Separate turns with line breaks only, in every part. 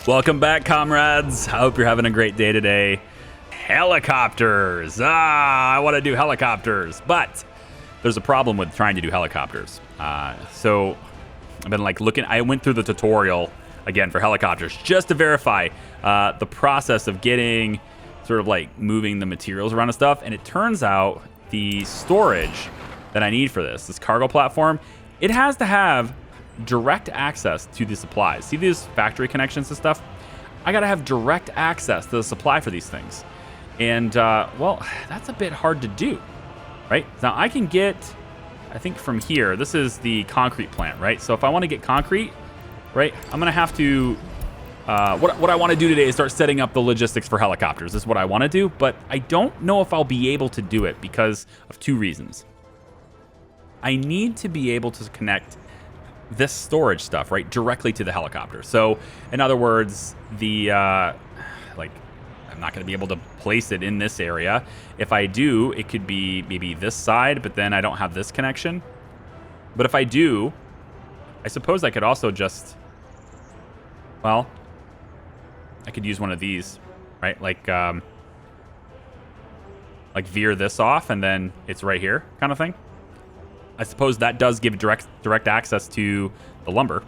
Welcome back, comrades. I hope you're having a great day today. Helicopters. I want to do helicopters, but there's a problem with trying to do helicopters. So I've been looking. I went through the tutorial again for helicopters just to verify the process of getting moving the materials around and stuff. And it turns out the storage that I need for this cargo platform, it has to have direct access to the supplies. See these factory connections and stuff? I gotta have direct access to the supply for these things. And well, that's a bit hard to do, right? Now I can get, I think from here, this is the concrete plant, right? So if I want to get concrete, right, I'm gonna have to, what I want to do today is start setting up the logistics for helicopters. This is what I want to do, but I don't know if I'll be able to do it because of two reasons. I need to be able to connect this storage stuff, right, directly to the helicopter. So in other words, the I'm not going to be able to place it in this area. If I do, it could be maybe this side, but then I don't have this connection. But if I do, I suppose I could also just, well, I could use one of these, right? Like veer this off and then it's right here kind of thing. I suppose that does give direct access to the lumber.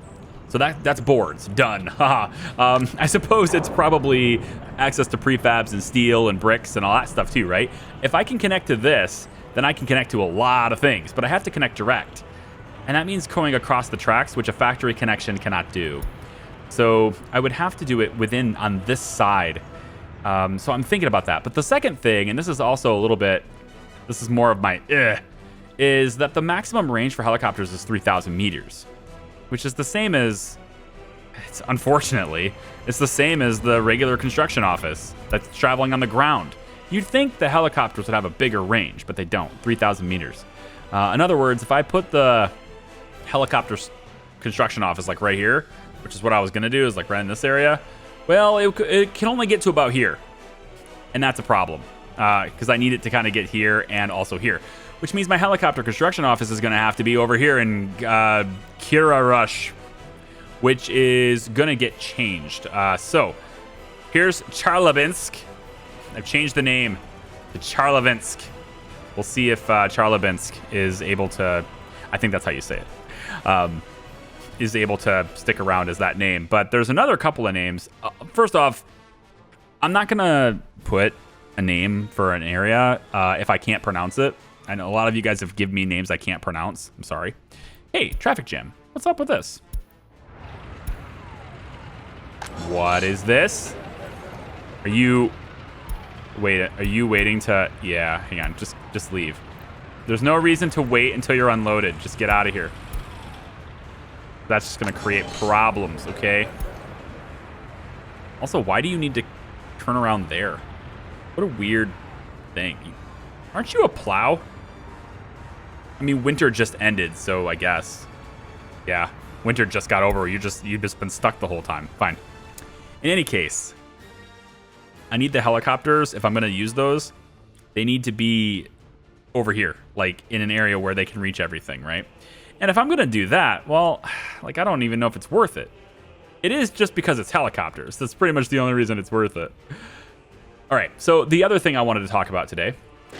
So that's boards. Done. I suppose it's probably access to prefabs and steel and bricks and all that stuff too, right? If I can connect to this, then I can connect to a lot of things, but I have to connect direct. And that means going across the tracks, which a factory connection cannot do. So I would have to do it on this side. So I'm thinking about that. But the second thing, and this is also a little bit, this is more of my is that the maximum range for helicopters is 3,000 meters, which is the same as, unfortunately, it's the same as the regular construction office that's traveling on the ground. You'd think the helicopters would have a bigger range, but they don't, 3,000 meters. In other words, if I put the helicopter construction office right here, which is what I was gonna do, is right in this area, well, it can only get to about here. And that's a problem, because I need it to kind of get here and also here. Which means my helicopter construction office is going to have to be over here in Kirarush, which is going to get changed. So here's Charlabinsk. I've changed the name to Charlavinsk. We'll see if Charlabinsk is able to, I think that's how you say it, is able to stick around as that name. But there's another couple of names. First off, I'm not going to put a name for an area if I can't pronounce it. I know a lot of you guys have given me names I can't pronounce. I'm sorry. Hey, traffic jam. What's up with this? What is this? Are you waiting to, yeah, hang on, just leave. There's no reason to wait until you're unloaded. Just get out of here. That's just gonna create problems, okay? Also, why do you need to turn around there? What a weird thing. Aren't you a plow? I mean, winter just ended, so I guess. Yeah, winter just got over. You've just been stuck the whole time. Fine. In any case, I need the helicopters. If I'm going to use those, they need to be over here, in an area where they can reach everything, right? And if I'm going to do that, well, I don't even know if it's worth it. It is just because it's helicopters. That's pretty much the only reason it's worth it. All right, so the other thing I wanted to talk about today,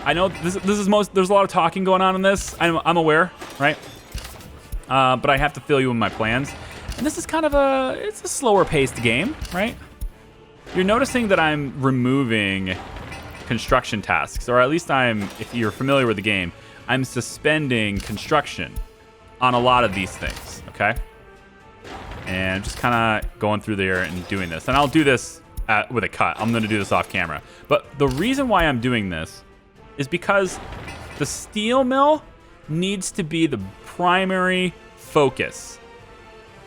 I know this is there's a lot of talking going on in this. I'm aware, right? But I have to fill you in my plans. And this is kind of it's a slower paced game, right? You're noticing that I'm removing construction tasks, or at least if you're familiar with the game, I'm suspending construction on a lot of these things, okay? And just kind of going through there and doing this. And I'll do this with a cut. I'm going to do this off camera. But the reason why I'm doing this is because the steel mill needs to be the primary focus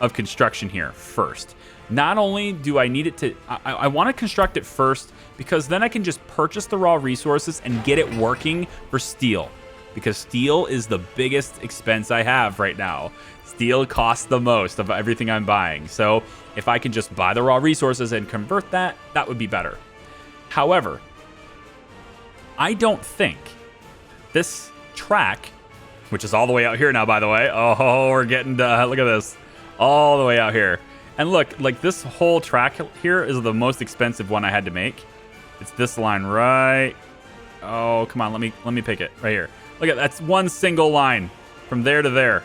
of construction here first. Not only do I need it to, I want to construct it first because then I can just purchase the raw resources and get it working for steel. Because steel is the biggest expense I have right now. Steel costs the most of everything I'm buying. So if I can just buy the raw resources and convert that, that would be better. However, I don't think this track, which is all the way out here now, by the way. Oh, we're getting to, look at this. All the way out here. And look, like this whole track here is the most expensive one I had to make. It's this line right. Oh, come on, let me pick it right here. Look at that's one single line from there to there.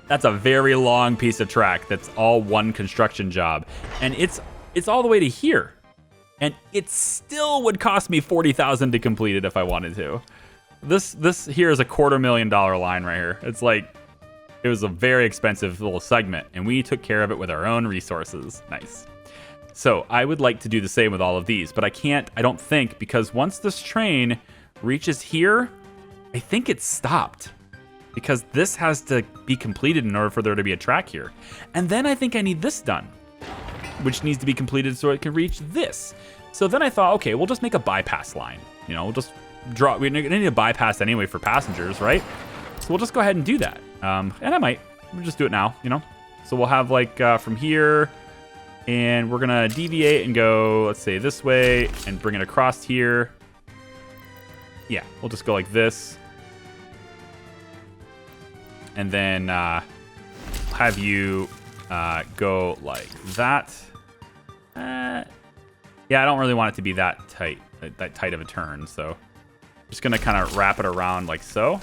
That's a very long piece of track. That's all one construction job, and it's all the way to here, and it still would cost me $40,000 to complete it if I wanted to. This here is a $250,000 line right here. It's like it was a very expensive little segment, and we took care of it with our own resources. Nice. So I would like to do the same with all of these, but I can't. I don't think, because once this train reaches here, I think it's stopped. Because this has to be completed in order for there to be a track here. And then I think I need this done, which needs to be completed so it can reach this. So then I thought, okay, we'll just make a bypass line. You know, we'll just draw, we need a bypass anyway for passengers, right? So we'll just go ahead and do that. And we'll just do it now, you know? So we'll have like from here, and we're gonna deviate and go, let's say this way, and bring it across here. Yeah, we'll just go like this. And then have you go like that. Yeah, I don't really want it to be that tight of a turn. So just gonna kind of wrap it around like so.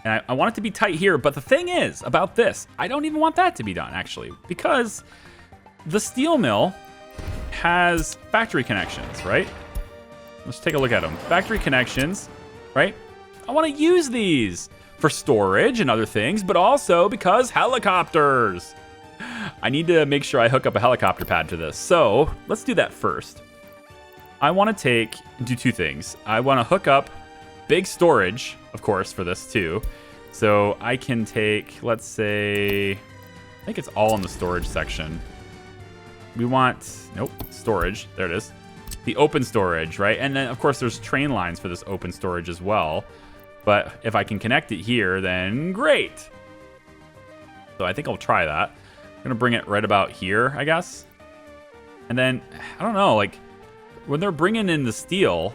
And I want it to be tight here. But the thing is about this, I don't even want that to be done actually, because the steel mill has factory connections, right? Let's take a look at them. Factory connections, right? I want to use these for storage and other things, but also because helicopters. I need to make sure I hook up a helicopter pad to this. So let's do that first. I want to do two things. I want to hook up big storage, of course, for this too. So I can take, let's say, I think it's all in the storage section. We want, nope, storage. There it is. The open storage, right? And then, of course, there's train lines for this open storage as well. But if I can connect it here, then great. So I think I'll try that. I'm gonna bring it right about here, I guess. And then, I don't know, like, when they're bringing in the steel,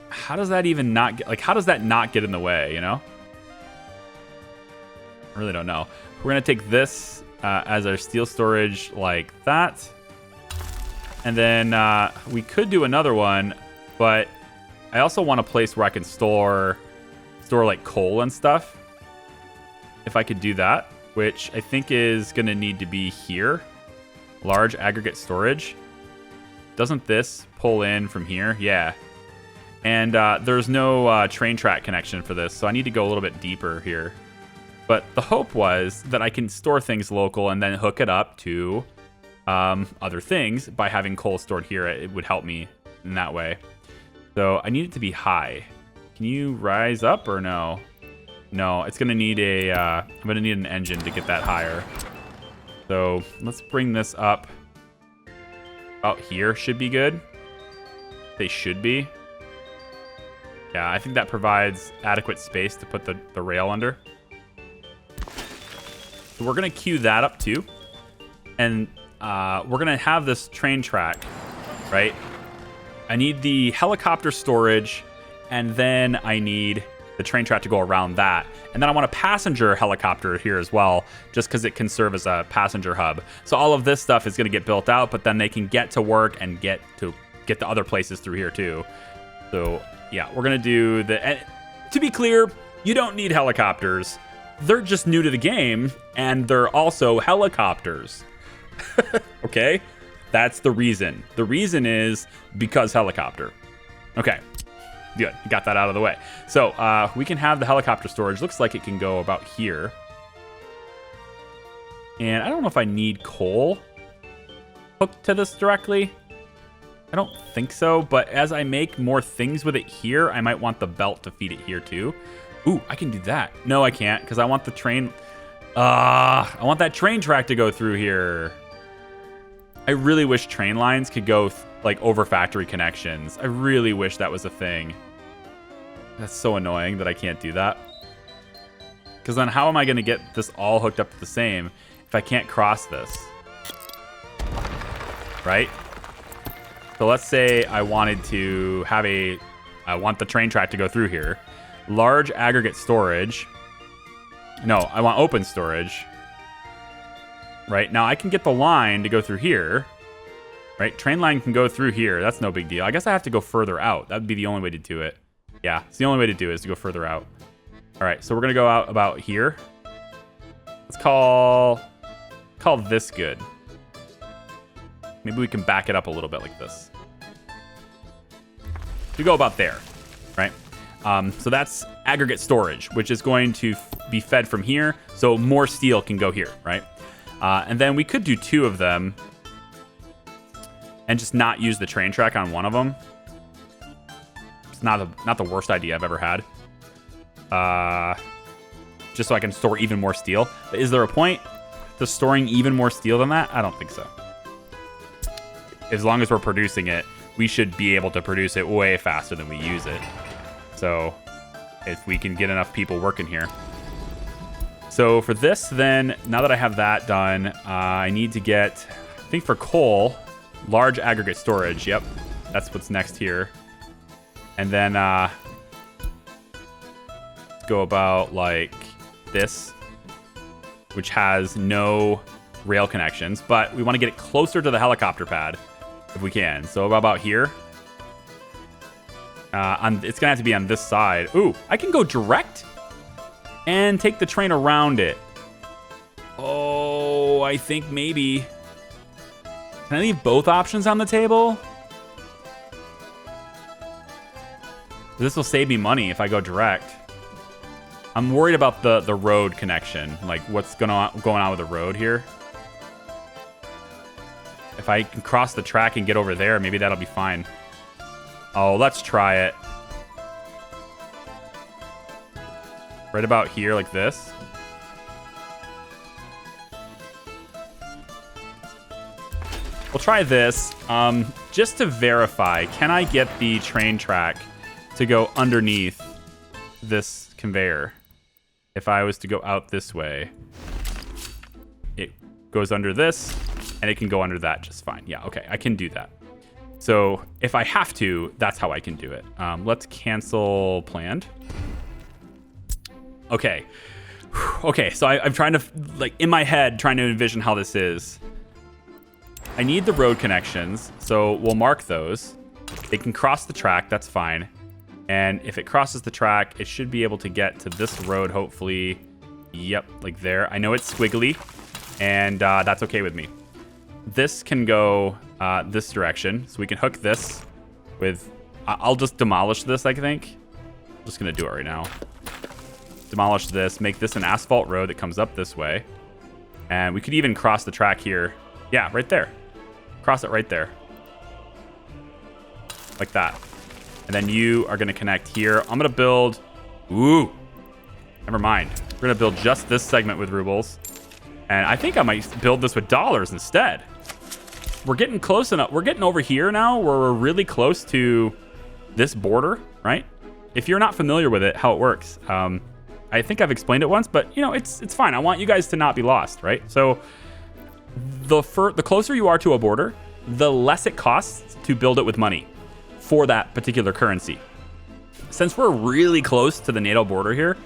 how does that even not get, like, how does that not get in the way, you know? I really don't know. We're gonna take this as our steel storage like that. And then we could do another one, but I also want a place where I can store like coal and stuff. If I could do that, which I think is gonna need to be here. Large aggregate storage. Doesn't this pull in from here? Yeah. And there's no train track connection for this, so I need to go a little bit deeper here. But the hope was that I can store things local and then hook it up to other things by having coal stored here. It would help me in that way. So I need it to be high. Can you rise up or no? No, it's gonna need I'm gonna need an engine to get that higher. So let's bring this up. About here should be good. They should be. Yeah, I think that provides adequate space to put the rail under. So we're gonna queue that up too. And we're gonna have this train track, right? I need the helicopter storage, and then I need the train track to go around that. And then I want a passenger helicopter here as well, just because it can serve as a passenger hub. So all of this stuff is going to get built out, but then they can get to work and get to other places through here too. So yeah, we're going to do the... And to be clear, you don't need helicopters. They're just new to the game, and they're also helicopters. Okay? That's the reason. The reason is because helicopter. Okay, good. Got that out of the way. So we can have the helicopter storage. Looks like it can go about here. And I don't know if I need coal hooked to this directly. I don't think so, but as I make more things with it here, I might want the belt to feed it here too. Ooh, I can do that. No, I can't, because I want the train... I want that train track to go through here. I really wish train lines could go like over factory connections. I really wish that was a thing. That's so annoying that I can't do that. Because then how am I going to get this all hooked up to the same if I can't cross this? Right? So let's say I wanted to have I want the train track to go through here. Large aggregate storage. No, I want open storage. right? Now I can get the line to go through here, right? Train line can go through here. That's no big deal. I guess I have to go further out. That would be the only way to do it. Yeah, it's the only way to do it is to go further out. All right, so we're going to go out about here. Let's call this good. Maybe we can back it up a little bit like this. We go about there, right? So that's aggregate storage, which is going to be fed from here. So more steel can go here, right? And then we could do 2 of them and just not use the train track on one of them. It's not the worst idea I've ever had. Just so I can store even more steel. But is there a point to storing even more steel than that? I don't think so. As long as we're producing it, we should be able to produce it way faster than we use it. So if we can get enough people working here. So for this, then, now that I have that done, I need to get, I think for coal, large aggregate storage. Yep, that's what's next here. And then let's go about like this, which has no rail connections, but we want to get it closer to the helicopter pad if we can. So about here. It's gonna have to be on this side. Ooh, I can go direct and take the train around it. Oh, I think maybe. Can I leave both options on the table? This will save me money if I go direct. I'm worried about the road connection, like what's going on with the road here. If I can cross the track and get over there, maybe that'll be fine. Oh, let's try it. Right about here, like this. We'll try this. Just to verify, can I get the train track to go underneath this conveyor? If I was to go out this way, it goes under this, and it can go under that just fine. Yeah, okay, I can do that. So if I have to, that's how I can do it. Let's cancel planned. Okay. Okay, so I'm trying to, like, in my head, trying to envision how this is. I need the road connections, so we'll mark those. They can cross the track, that's fine. And if it crosses the track, it should be able to get to this road, hopefully. Yep, like there. I know it's squiggly, and that's okay with me. This can go this direction, so we can hook this with... I'll just demolish this, I think. I'm just going to do it right now. Demolish this, make this an asphalt road that comes up this way. And we could even cross the track here. Yeah, right there. Cross it right there. Like that. And then you are going to connect here. I'm going to build... Ooh. Never mind. We're going to build just this segment with rubles. And I think I might build this with dollars instead. We're getting close enough. We're getting over here now where we're really close to this border, right? If you're not familiar with it, how it works. I think I've explained it once, but, you know, it's fine. I want you guys to not be lost, right? So the closer you are to a border, the less it costs to build it with money for that particular currency. Since we're really close to the NATO border here,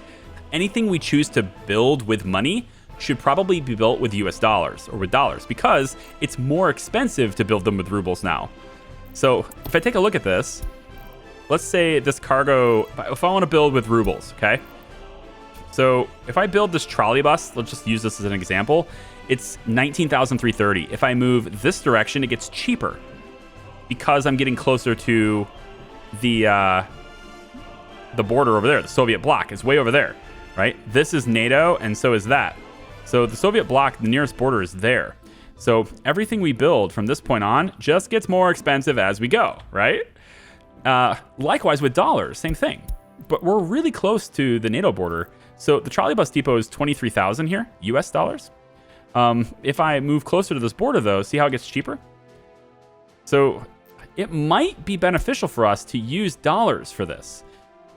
anything we choose to build with money should probably be built with US dollars or with dollars because it's more expensive to build them with rubles now. So if I take a look at this, let's say this cargo, if I want to build with rubles, okay? So if I build this trolley bus, let's just use this as an example, it's 19,330. If I move this direction, it gets cheaper because I'm getting closer to the border over there. The Soviet bloc is way over there, right? This is NATO, and so is that. So the Soviet bloc, the nearest border is there. So everything we build from this point on just gets more expensive as we go, right? Likewise with dollars, same thing. But we're really close to the NATO border. So the trolley bus depot is 23,000 here, US dollars. If I move closer to this border, though, see how it gets cheaper? So it might be beneficial for us to use dollars for this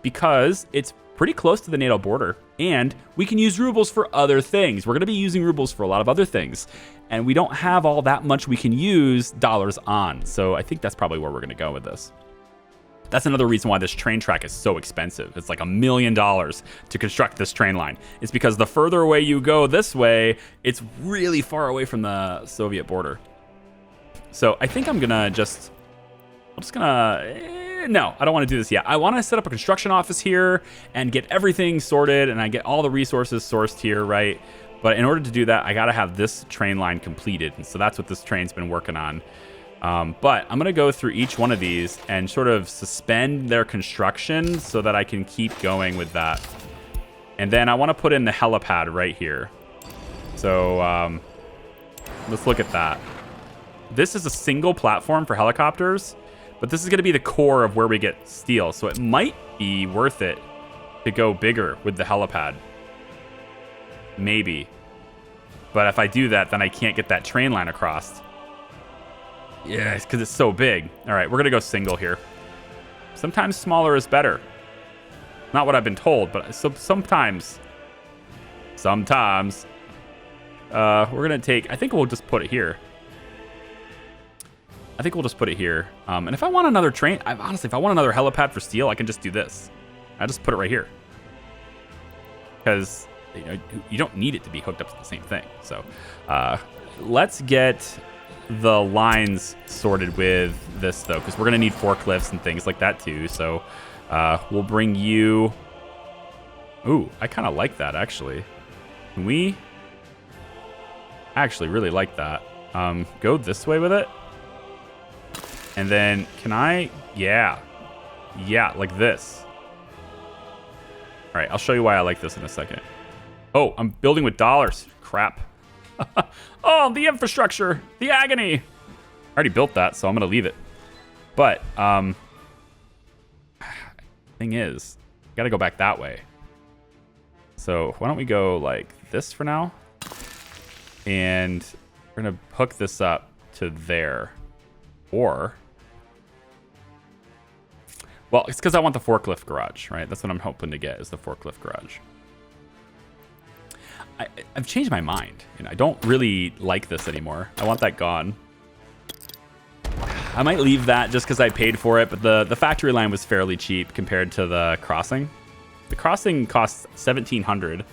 because it's pretty close to the NATO border, and we can use rubles for other things. We're going to be using rubles for a lot of other things, and we don't have all that much we can use dollars on. So I think that's probably where we're going to go with this. That's another reason why this train track is so expensive. It's like $1 million to construct this train line. It's because the further away you go this way, it's really far away from the Soviet border. So I think I'm gonna just, no, I don't want to do this yet. I want to set up a construction office here and get everything sorted, and I get all the resources sourced here, right? But in order to do that, I gotta have this train line completed. And so that's what this train's been working on. But I'm going to go through each one of these and sort of suspend their construction so that I can keep going with that. And then I want to put in the helipad right here. So let's look at that. This is a single platform for helicopters, but this is going to be the core of where we get steel. So it might be worth it to go bigger with the helipad. Maybe. But if I do that, then I can't get that train line across. Yeah, it's because it's so big. All right, we're going to go single here. Sometimes smaller is better. Not what I've been told, but sometimes. We're going to take, I think we'll just put it here. And if I want another train, honestly, if I want another helipad for steel, I can just do this. I just put it right here. Because you don't need it to be hooked up to the same thing. So let's get the lines sorted with this though, because we're gonna need forklifts and things like that too. So we'll bring you. Ooh, I kind of like that actually. Can we? I actually really like that. Go this way with it, and then can I? Yeah, like this. All right, I'll show you why I like this in a second. Oh, I'm building with dollars. Crap. Oh, the infrastructure, the agony. I already built that, so I'm gonna leave it. But thing is, gotta go back that way. So why don't we go like this for now? And we're gonna hook this up to there. Or, well, it's because I want the forklift garage, right? That's what I'm hoping to get, is the forklift garage. I've changed my mind. I don't really like this anymore. I want that gone. I might leave that just because I paid for it, but the factory line was fairly cheap compared to the crossing. The crossing costs $1,700, and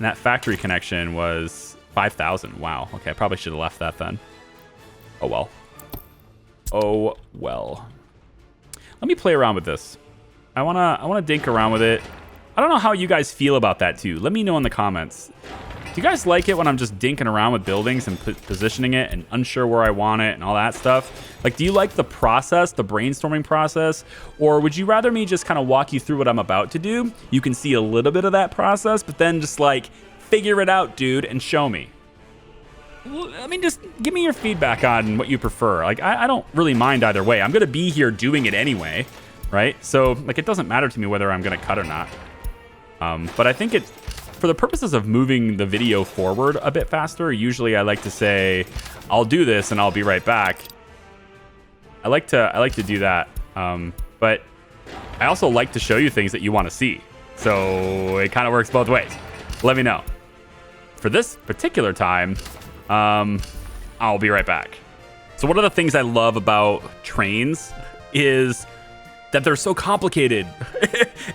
that factory connection was $5,000. Wow. Okay, I probably should have left that then. Oh well. Oh well. Let me play around with this. I wanna dink around with it. I don't know how you guys feel about that too. Let me know in the comments. Do you guys like it when I'm just dinking around with buildings and positioning it and unsure where I want it and all that stuff? Like, do you like the process, the brainstorming process? Or would you rather me just kind of walk you through what I'm about to do? You can see a little bit of that process, but then just like, figure it out, dude, and show me. I mean, just give me your feedback on what you prefer. Like, I don't really mind either way. I'm going to be here doing it anyway, right? So, like, it doesn't matter to me whether I'm going to cut or not. But I think for the purposes of moving the video forward a bit faster, usually I like to say, I'll do this and I'll be right back. I like to do that. But I also like to show you things that you want to see. So it kind of works both ways. Let me know. For this particular time, I'll be right back. So one of the things I love about trains is that they're so complicated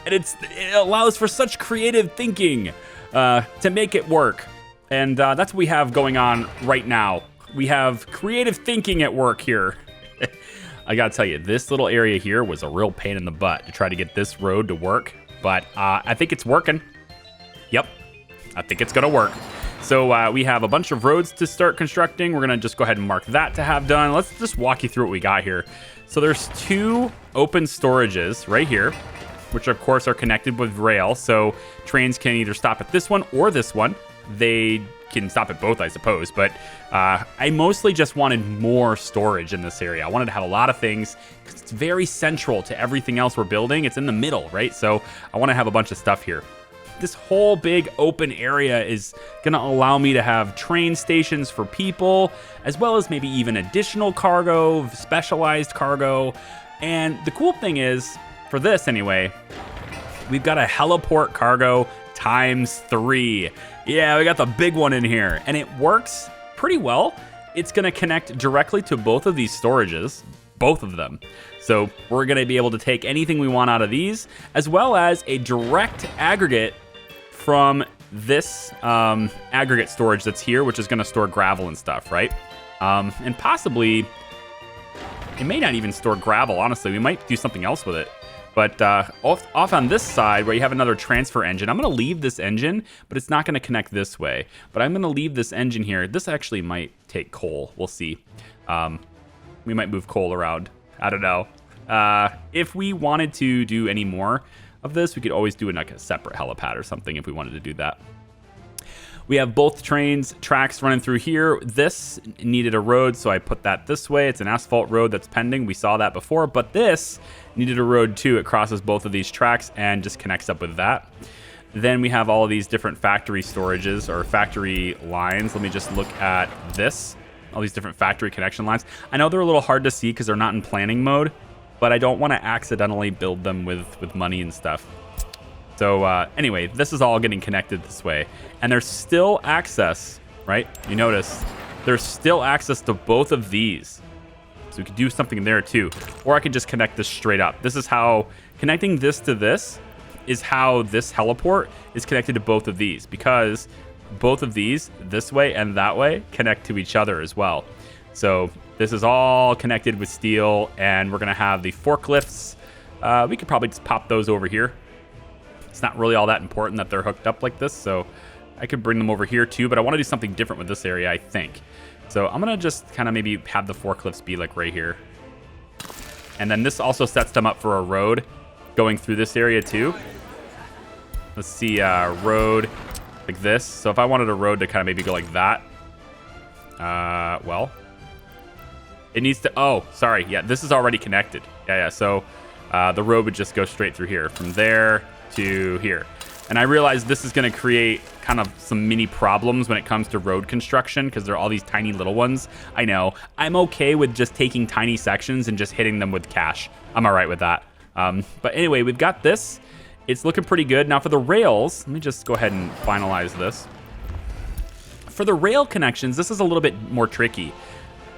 and it allows for such creative thinking to make it work. And that's what we have going on right now. We have creative thinking at work here. I gotta tell you, this little area here was a real pain in the butt to try to get this road to work, but I think it's working. Yep, I think it's gonna work. So we have a bunch of roads to start constructing. We're gonna just go ahead and mark that to have done. Let's just walk you through what we got here. So there's 2 open storages right here, which of course are connected with rail. So trains can either stop at this one or this one. They can stop at both, I suppose. But I mostly just wanted more storage in this area. I wanted to have a lot of things because it's very central to everything else we're building. It's in the middle, right? So I want to have a bunch of stuff here. This whole big open area is going to allow me to have train stations for people, as well as maybe even additional cargo, specialized cargo. And the cool thing is, for this anyway, we've got a heliport cargo ×3. Yeah, we got the big one in here, and it works pretty well. It's going to connect directly to both of these storages. both of them. So we're going to be able to take anything we want out of these, as well as a direct aggregate from this aggregate storage that's here, which is going to store gravel and stuff, right? And possibly, it may not even store gravel, honestly. We might do something else with it. But off on this side, where you have another transfer engine, I'm going to leave this engine, but it's not going to connect this way. But I'm going to leave this engine here. This actually might take coal. We'll see. We might move coal around. I don't know. If we wanted to do any more of this, we could always do like a separate helipad or something if we wanted to do that. We have both tracks running through here. This needed a road, so I put that this way. It's an asphalt road that's pending. We saw that before, but this needed a road too. It crosses both of these tracks and just connects up with that. Then we have all of these different factory storages or factory lines. Let me just look at this. All these different factory connection lines. I know they're a little hard to see because they're not in planning mode, but I don't want to accidentally build them with money and stuff. So anyway, this is all getting connected this way. And there's still access, right? You notice there's still access to both of these. So we could do something there too. Or I could just connect this straight up. This is how, connecting this to this is how this heliport is connected to both of these. Because both of these, this way and that way, connect to each other as well. So this is all connected with steel. And we're going to have the forklifts. We could probably just pop those over here. It's not really all that important that they're hooked up like this, so I could bring them over here too, but I want to do something different with this area, I think. So I'm going to just kind of maybe have the forklifts be like right here. And then this also sets them up for a road going through this area too. Let's see, road like this. So if I wanted a road to kind of maybe go like that, well, it needs to, oh, sorry. Yeah, this is already connected. Yeah. So the road would just go straight through here from there to here. And I realize this is going to create kind of some mini problems when it comes to road construction because there are all these tiny little ones. I know. I'm okay with just taking tiny sections and just hitting them with cash. I'm all right with that. But anyway, we've got this. It's looking pretty good. Now for the rails, let me just go ahead and finalize this. For the rail connections, this is a little bit more tricky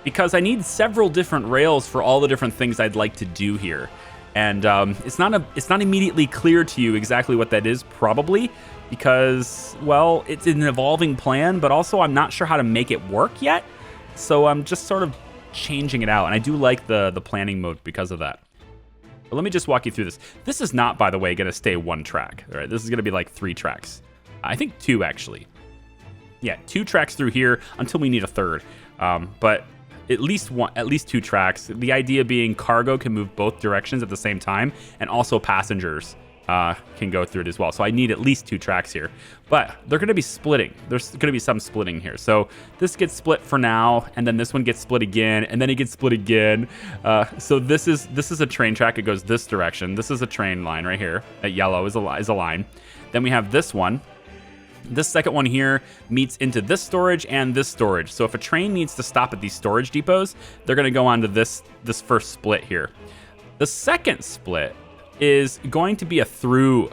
because I need several different rails for all the different things I'd like to do here. And it's not immediately clear to you exactly what that is, probably, because, well, it's an evolving plan, but also I'm not sure how to make it work yet. So I'm just sort of changing it out. And I do like the planning mode because of that. But let me just walk you through this. This is not, by the way, going to stay one track. All right, this is going to be like 3 tracks. I think 2, actually. Yeah, 2 tracks through here until we need a third. But at least 2 tracks. The idea being cargo can move both directions at the same time, and also passengers can go through it as well. So I need at least 2 tracks here, but they're going to be splitting. There's going to be some splitting here. So this gets split for now, and then this one gets split again, and then it gets split again. So this is a train track. It goes this direction. This is a train line right here. That yellow is a line. Then we have this one. This second one here meets into this storage and this storage. So if a train needs to stop at these storage depots, they're going to go onto this first split here. The second split is going to be a through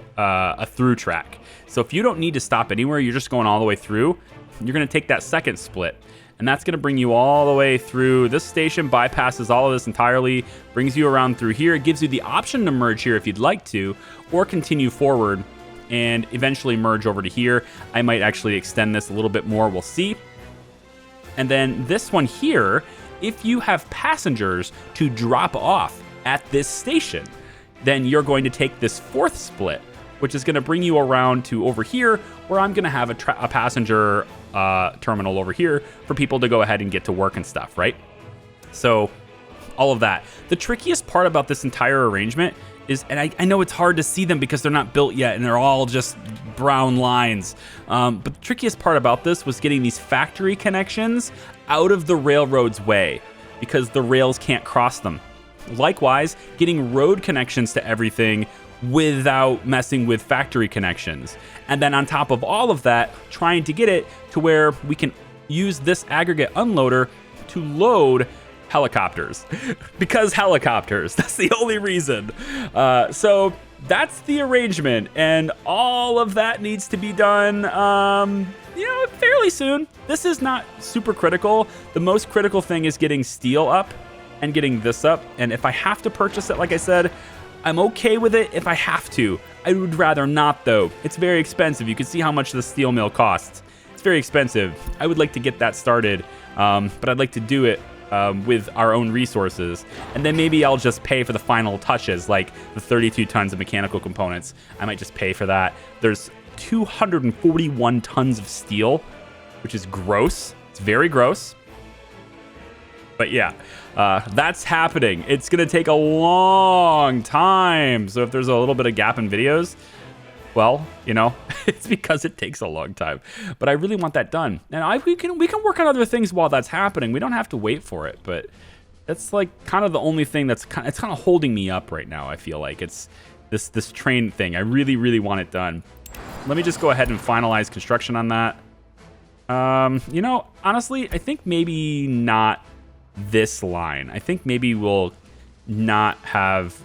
track. So if you don't need to stop anywhere, you're just going all the way through, you're going to take that second split. And that's going to bring you all the way through this station, bypasses all of this entirely, brings you around through here. It gives you the option to merge here if you'd like to, or continue forward and eventually merge over to here. I might actually extend this a little bit more, we'll see. And then this one here, if you have passengers to drop off at this station, then you're going to take this fourth split, which is going to bring you around to over here, where I'm going to have a passenger terminal over here for people to go ahead and get to work and stuff, right? So all of that. The trickiest part about this entire arrangement is, and I know it's hard to see them because they're not built yet and they're all just brown lines. But the trickiest part about this was getting these factory connections out of the railroad's way because the rails can't cross them. Likewise, getting road connections to everything without messing with factory connections. And then on top of all of that, trying to get it to where we can use this aggregate unloader to load helicopters. Because helicopters, that's the only reason. So that's the arrangement, and all of that needs to be done fairly soon. This is not super critical. The most critical thing is getting steel up and getting this up. And if I have to purchase it, like I said, I'm okay with it if I have to. I would rather not, though. It's very expensive. You can see how much the steel mill costs. It's very expensive. I would like to get that started, but I'd like to do it with our own resources. And then maybe I'll just pay for the final touches, like the 32 tons of mechanical components. I might just pay for that. There's 241 tons of steel, which is gross. It's very gross. But yeah, that's happening. It's going to take a long time. So if there's a little bit of gap in videos, well, you know, it's because it takes a long time. But I really want that done. And we can work on other things while that's happening. We don't have to wait for it. But that's like kind of the only thing that's kind of holding me up right now. I feel like it's this train thing. I really, really want it done. Let me just go ahead and finalize construction on that. You know, honestly, I think maybe not this line. I think maybe we'll not have...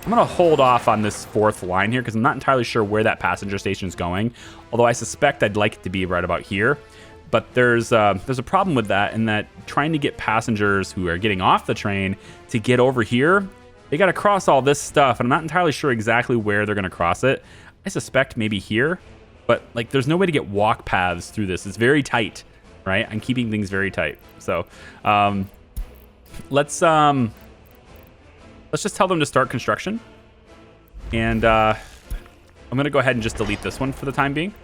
I'm going to hold off on this fourth line here because I'm not entirely sure where that passenger station is going. Although I suspect I'd like it to be right about here. But there's a problem with that, in that trying to get passengers who are getting off the train to get over here, they got to cross all this stuff. And I'm not entirely sure exactly where they're going to cross it. I suspect maybe here. But like, there's no way to get walk paths through this. It's very tight, right? I'm keeping things very tight. So let's just tell them to start construction. And I'm going to go ahead and just delete this one for the time being.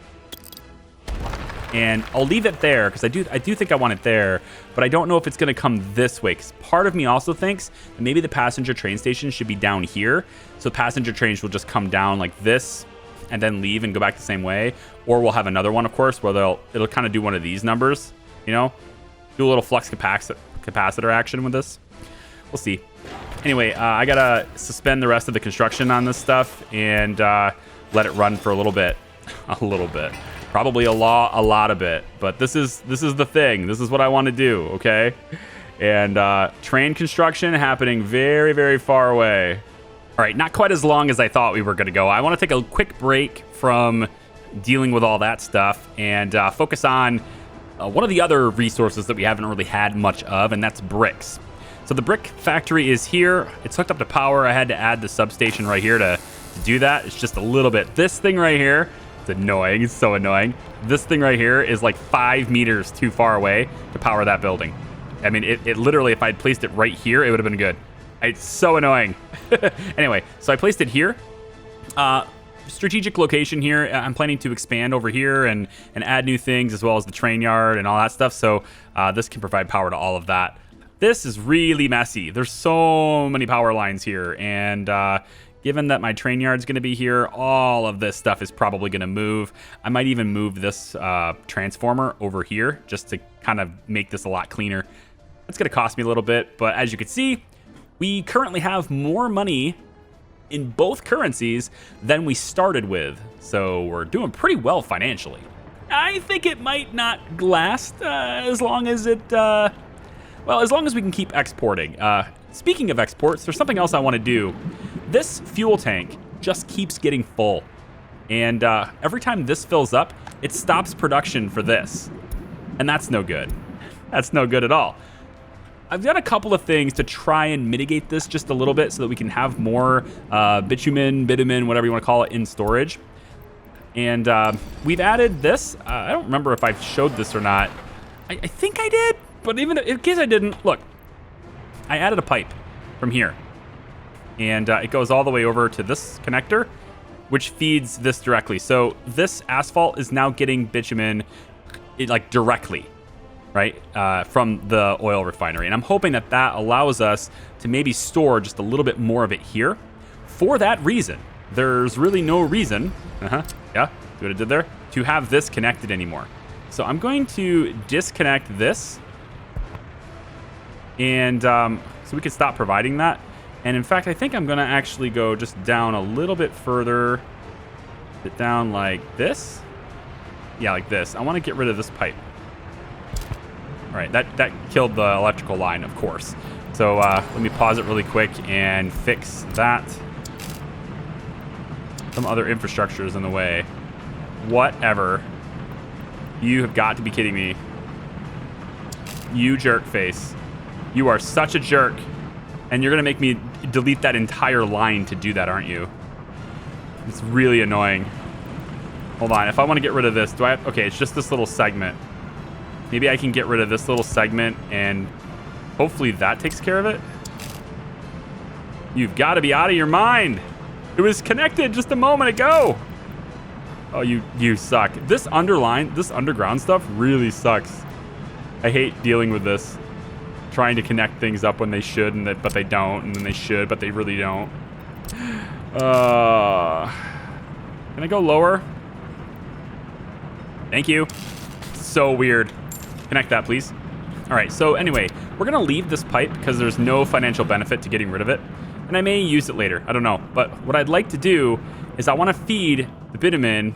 And I'll leave it there because I do think I want it there, but I don't know if it's going to come this way, because part of me also thinks that maybe the passenger train station should be down here. So passenger trains will just come down like this and then leave and go back the same way. Or we'll have another one, of course, where it'll kind of do one of these numbers, you know, do a little flux capacitor action with this. We'll see. Anyway, I gotta suspend the rest of the construction on this stuff and let it run for a little bit. Probably a lot of it. But this is the thing. This is what I want to do, okay? And train construction happening very, very far away. All right, not quite as long as I thought we were going to go. I want to take a quick break from dealing with all that stuff and focus on one of the other resources that we haven't really had much of, and that's bricks. So the brick factory is here. It's hooked up to power. I had to add the substation right here to do that. It's just a little bit. This thing right here, it's annoying. It's so annoying. This thing right here is like 5 meters too far away to power that building. I mean, it literally, if I'd placed it right here, it would have been good. It's so annoying. Anyway, so I placed it here. Strategic location here. I'm planning to expand over here and add new things, as well as the train yard and all that stuff. So this can provide power to all of that. This is really messy. There's so many power lines here. And given that my train yard's going to be here, all of this stuff is probably going to move. I might even move this transformer over here just to kind of make this a lot cleaner. It's going to cost me a little bit, but as you can see, we currently have more money in both currencies than we started with. So we're doing pretty well financially. I think it might not last as long as it, well, as long as we can keep exporting. Speaking of exports, there's something else I want to do. This fuel tank just keeps getting full. And every time this fills up, it stops production for this. And that's no good. That's no good at all. I've done a couple of things to try and mitigate this just a little bit so that we can have more bitumen, whatever you want to call it, in storage. And we've added this. I don't remember if I showed this or not. I think I did, but even in case I didn't, look, I added a pipe from here. And it goes all the way over to this connector, which feeds this directly. So this asphalt is now getting bitumen like directly, right, from the oil refinery. And I'm hoping that that allows us to maybe store just a little bit more of it here. For that reason, there's really no reason, yeah, see what I did there, to have this connected anymore. So I'm going to disconnect this, and so we can stop providing that. And in fact, I think I'm going to actually go just down a little bit further, get down like this. Yeah, like this. I want to get rid of this pipe. All right, that killed the electrical line, of course. So let me pause it really quick and fix that. Some other infrastructure is in the way. Whatever. You have got to be kidding me. You jerk face. You are such a jerk. And you're going to make me delete that entire line to do that, aren't you? It's really annoying. Hold on. If I want to get rid of this, do I have... Okay, it's just this little segment. Maybe I can get rid of this little segment and hopefully that takes care of it. You've got to be out of your mind. It was connected just a moment ago. Oh, you suck. This underground stuff really sucks. I hate dealing with this. Trying to connect things up when they should, but they don't, and then they should, but they really don't. Can I go lower? Thank you. So weird. Connect that, please. All right, so anyway, we're going to leave this pipe because there's no financial benefit to getting rid of it. And I may use it later. I don't know. But what I'd like to do is I want to feed the bitumen,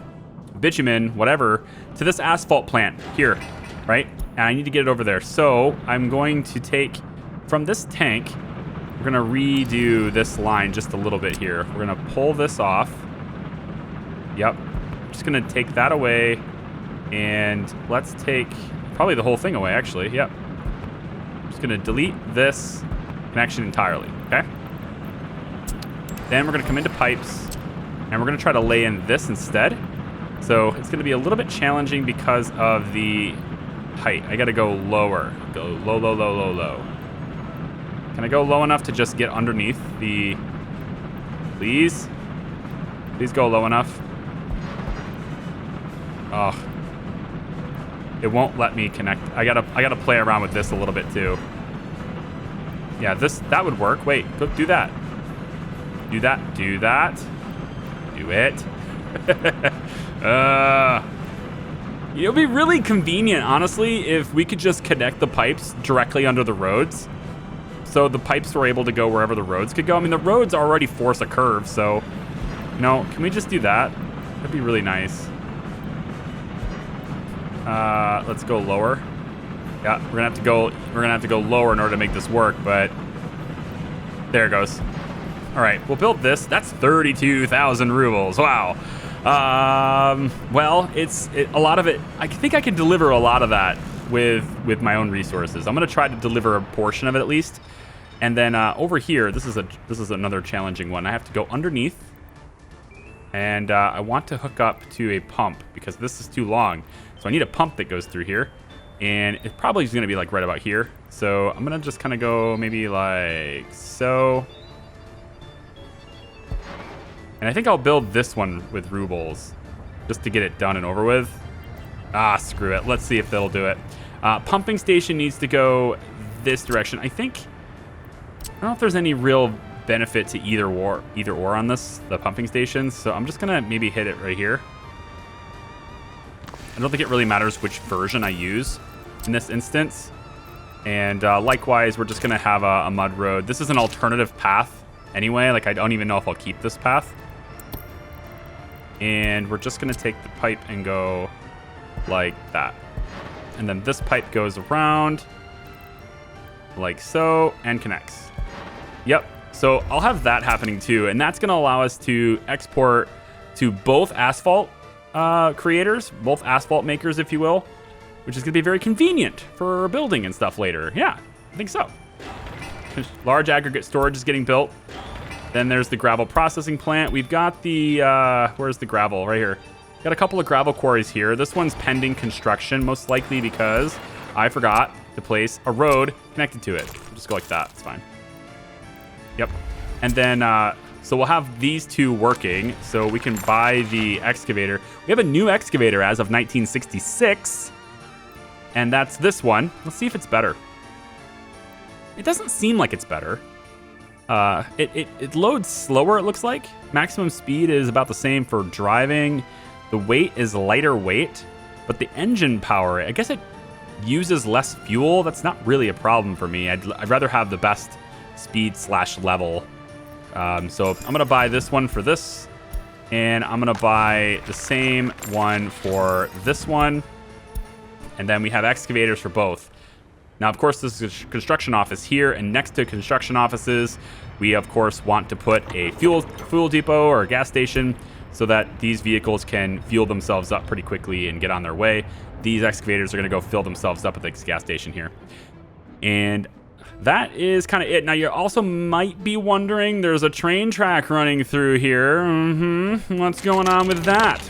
whatever, to this asphalt plant here, right? And I need to get it over there. So I'm going to take from this tank, we're going to redo this line just a little bit here. We're going to pull this off. Yep. Just going to take that away. And let's take probably the whole thing away, actually. Yep. Just going to delete this connection entirely. Okay. Then we're going to come into pipes. And we're going to try to lay in this instead. So it's going to be a little bit challenging because of the height. I got to go lower. Go low, low, low, low, low. Can I go low enough to just get underneath the... Please? Please go low enough. Oh. It won't let me connect. I gotta play around with this a little bit too. Yeah, that would work. Wait, go do that. Do that. Do that. Do it. It would be really convenient, honestly, if we could just connect the pipes directly under the roads. So the pipes were able to go wherever the roads could go. I mean, the roads already force a curve, so... No, can we just do that? That'd be really nice. Let's go lower. Yeah, we're gonna have to go lower in order to make this work, but... There it goes. All right, we'll build this. That's 32,000 rubles. Wow. Well, a lot of it. I think I can deliver a lot of that with my own resources. I'm gonna try to deliver a portion of it at least, and then over here, this is another challenging one. I have to go underneath, and I want to hook up to a pump because this is too long. So I need a pump that goes through here, and it probably is gonna be like right about here. So I'm gonna just kind of go maybe like so. And I think I'll build this one with rubles just to get it done and over with. Ah, screw it. Let's see if that'll do it. Pumping station needs to go this direction. I don't know if there's any real benefit to either or on this, the pumping stations. So I'm just going to maybe hit it right here. I don't think it really matters which version I use in this instance. And likewise, we're just going to have a mud road. This is an alternative path anyway. Like, I don't even know if I'll keep this path. And we're just going to take the pipe and go like that. And then this pipe goes around like so and connects. Yep. So I'll have that happening too. And that's going to allow us to export to both asphalt creators, both asphalt makers, if you will, which is going to be very convenient for building and stuff later. Yeah, I think so. Large aggregate storage is getting built. Then there's the gravel processing plant. We've got the, where's the gravel? Right here. Got a couple of gravel quarries here. This one's pending construction, most likely because I forgot to place a road connected to it. We'll just go like that, it's fine. Yep. And then, so we'll have these two working, so we can buy the excavator. We have a new excavator as of 1966, and that's this one. Let's see if it's better. It doesn't seem like it's better. It loads slower, it looks like. Maximum speed is about the same for driving. The weight is lighter weight, but the engine power, I guess it uses less fuel. That's not really a problem for me. I'd rather have the best speed / level. So I'm gonna buy this one for this, and I'm gonna buy the same one for this one. And then we have excavators for both. Now, of course, this is a construction office here, and next to construction offices, we, of course, want to put a fuel depot or a gas station so that these vehicles can fuel themselves up pretty quickly and get on their way. These excavators are going to go fill themselves up at this gas station here. And that is kind of it. Now, you also might be wondering, there's a train track running through here. What's going on with that?